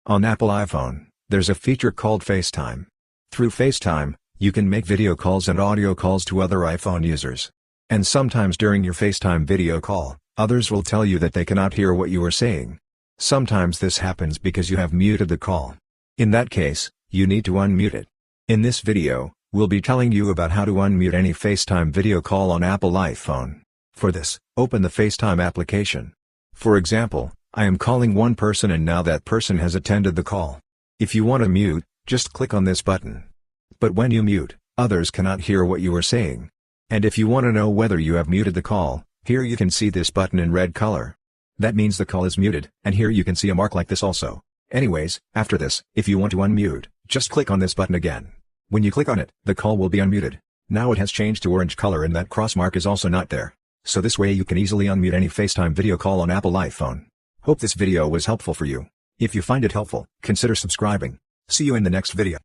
On Apple iPhone, there's a feature called FaceTime. Through FaceTime, you can make video calls and audio calls to other iPhone users. And sometimes during your FaceTime video call, others will tell you that they cannot hear what you are saying. Sometimes this happens because you have muted the call. In that case, you need to unmute it. In this video, we'll be telling you about how to unmute any FaceTime video call on Apple iPhone. For this, open the FaceTime application. For example, I am calling one person and now that person has attended the call. If you want to mute, just click on this button. But when you mute, others cannot hear what you are saying. And if you want to know whether you have muted the call, here you can see this button in red color. That means the call is muted, and here you can see a mark like this also. Anyways, after this, if you want to unmute, just click on this button again. When you click on it, the call will be unmuted. Now it has changed to orange color and that cross mark is also not there. So this way you can easily unmute any FaceTime video call on Apple iPhone. Hope this video was helpful for you. If you find it helpful, consider subscribing. See you in the next video.